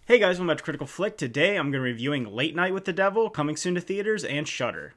Hey guys, welcome back to Critical Flick. Today I'm going to be reviewing Late Night with the Devil, coming soon to theaters, and Shudder.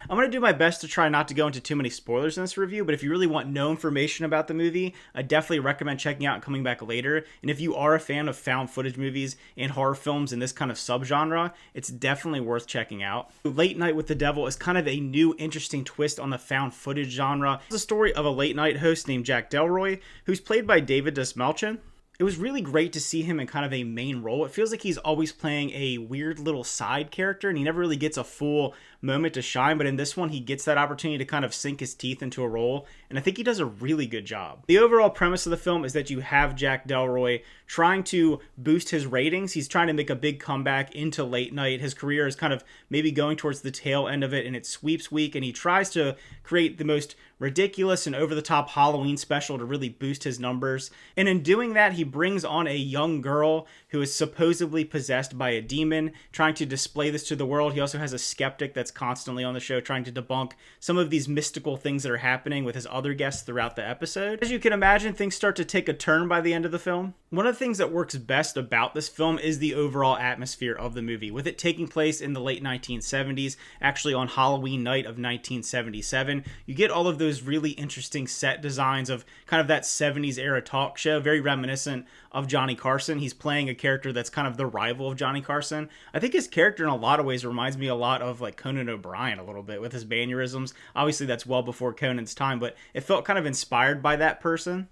I'm going to do my best to try not to go into too many spoilers in this review, but if you really want no information about the movie, I definitely recommend checking out and coming back later. And if you are a fan of found footage movies and horror films in this kind of subgenre, it's definitely worth checking out. Late Night with the Devil is kind of a new, interesting twist on the found footage genre. It's the story of a late night host named Jack Delroy, who's played by David Dastmalchian. It was really great to see him in kind of a main role. It feels like he's always playing a weird little side character, and he never really gets a full moment to shine, but in this one, he gets that opportunity to kind of sink his teeth into a role, and I think he does a really good job. The overall premise of the film is that you have Jack Delroy trying to boost his ratings. He's trying to make a big comeback into late night. His career is kind of maybe going towards the tail end of it, and it's sweeps week, and he tries to create the most ridiculous and over-the-top Halloween special to really boost his numbers. And in doing that, he brings on a young girl who is supposedly possessed by a demon, trying to display this to the world. He also has a skeptic that's constantly on the show trying to debunk some of these mystical things that are happening with his other guests throughout the episode. As you can imagine, things start to take a turn by the end of the film. One of the things that works best about this film is the overall atmosphere of the movie, with it taking place in the late 1970s, actually on Halloween night of 1977. You get all of those really interesting set designs of kind of that 70s era talk show, very reminiscent of Johnny Carson. He's playing a character that's kind of the rival of Johnny Carson. I think his character in a lot of ways reminds me a lot of like Conan O'Brien a little bit with his mannerisms. Obviously that's well before Conan's time, but it felt kind of inspired by that person.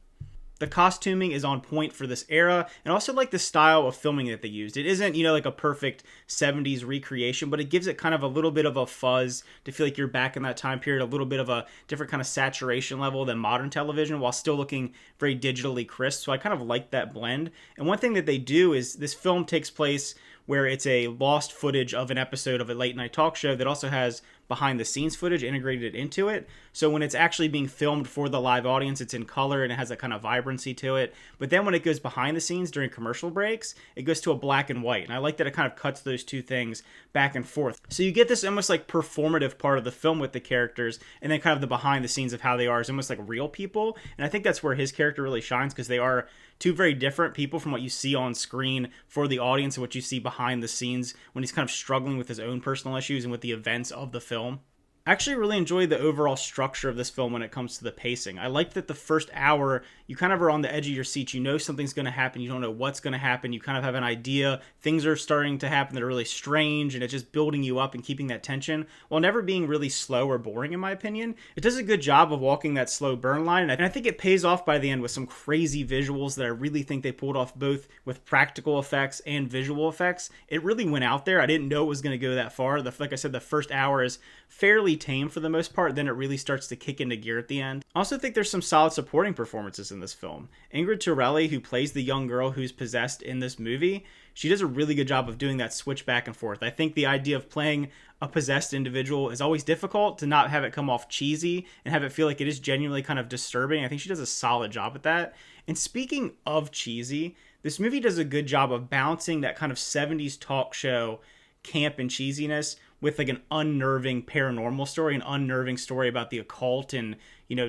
The costuming is on point for this era, and also like the style of filming that they used. It isn't, like a perfect 70s recreation, but it gives it kind of a little bit of a fuzz to feel like you're back in that time period, a little bit of a different kind of saturation level than modern television while still looking very digitally crisp. So I kind of like that blend. And one thing that they do is this film takes place where it's a lost footage of an episode of a late night talk show that also has behind the scenes footage integrated into it. So when it's actually being filmed for the live audience, it's in color and it has a kind of vibrancy to it. But then when it goes behind the scenes during commercial breaks, it goes to a black and white. And I like that it kind of cuts those two things back and forth. So you get this almost like performative part of the film with the characters, and then kind of the behind the scenes of how they are is almost like real people. And I think that's where his character really shines, because they are two very different people from what you see on screen for the audience and what you see behind the scenes when he's kind of struggling with his own personal issues and with the events of the film. I actually really enjoyed the overall structure of this film when it comes to the pacing. I like that the first hour, you kind of are on the edge of your seat. You know something's going to happen. You don't know what's going to happen. You kind of have an idea. Things are starting to happen that are really strange, and it's just building you up and keeping that tension while never being really slow or boring, in my opinion. It does a good job of walking that slow burn line, and I think it pays off by the end with some crazy visuals that I really think they pulled off both with practical effects and visual effects. It really went out there. I didn't know it was going to go that far. Like I said, the first hour is fairly tame for the most part, then it really starts to kick into gear at the end. I also think there's some solid supporting performances in this film. Ingrid Torelli, who plays the young girl who's possessed in this movie, she does a really good job of doing that switch back and forth. I think the idea of playing a possessed individual is always difficult, to not have it come off cheesy and have it feel like it is genuinely kind of disturbing. I think she does a solid job at that. And speaking of cheesy, this movie does a good job of balancing that kind of 70s talk show camp and cheesiness with like an unnerving paranormal story, an unnerving story about the occult and,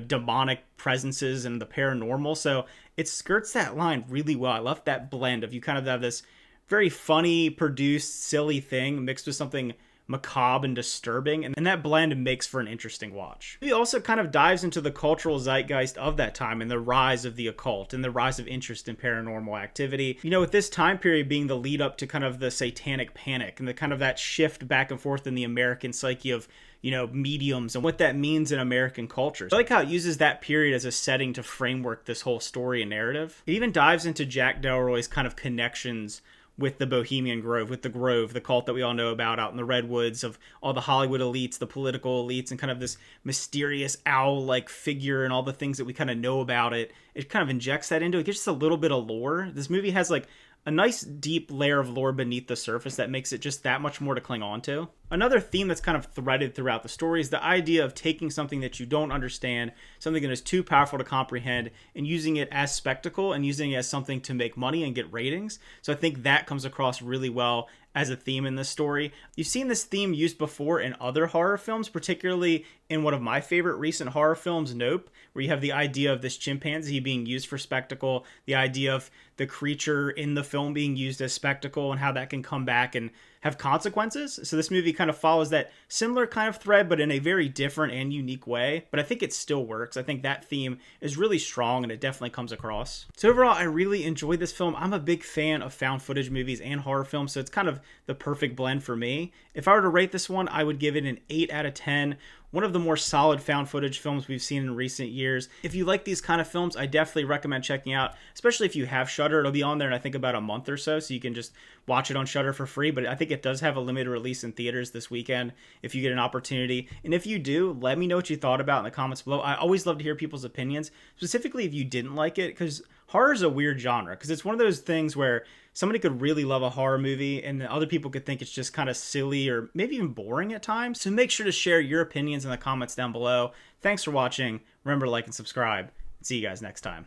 demonic presences and the paranormal. So it skirts that line really well. I love that blend of, you kind of have this very funny, produced, silly thing mixed with something macabre and disturbing, and that blend makes for an interesting watch. He also kind of dives into the cultural zeitgeist of that time and the rise of the occult and the rise of interest in paranormal activity. With this time period being the lead up to kind of the satanic panic and the kind of that shift back and forth in the American psyche of mediums and what that means in American culture. I like how it uses that period as a setting to framework this whole story and narrative. It even dives into Jack Delroy's kind of connections with the Bohemian Grove, with the Grove, the cult that we all know about out in the Redwoods, of all the Hollywood elites, the political elites, and kind of this mysterious owl-like figure and all the things that we kind of know about it. It kind of injects that into it. It gives just a little bit of lore. This movie has like a nice deep layer of lore beneath the surface that makes it just that much more to cling on to. Another theme that's kind of threaded throughout the story is the idea of taking something that you don't understand, something that is too powerful to comprehend, and using it as spectacle and using it as something to make money and get ratings. So I think that comes across really well as a theme in this story. You've seen this theme used before in other horror films, particularly in one of my favorite recent horror films, Nope, where you have the idea of this chimpanzee being used for spectacle, the idea of the creature in the film being used as spectacle, and how that can come back and have consequences. So this movie kind of follows that similar kind of thread, but in a very different and unique way. But I think it still works. I think that theme is really strong, and it definitely comes across. So overall, I really enjoyed this film. I'm a big fan of found footage movies and horror films, so it's kind of the perfect blend for me. If I were to rate this one, I would give it an 8 out of 10. One of the more solid found footage films we've seen in recent years. If you like these kind of films, I definitely recommend checking out, especially if you have Shudder. It'll be on there in I think about a month or so you can just watch it on Shudder for free. But I think it does have a limited release in theaters this weekend if you get an opportunity. And if you do, let me know what you thought about in the comments below. I always love to hear people's opinions, specifically if you didn't like it, because horror is a weird genre, because it's one of those things where somebody could really love a horror movie and other people could think it's just kind of silly or maybe even boring at times. So make sure to share your opinions in the comments down below. Thanks for watching. Remember to like and subscribe. See you guys next time.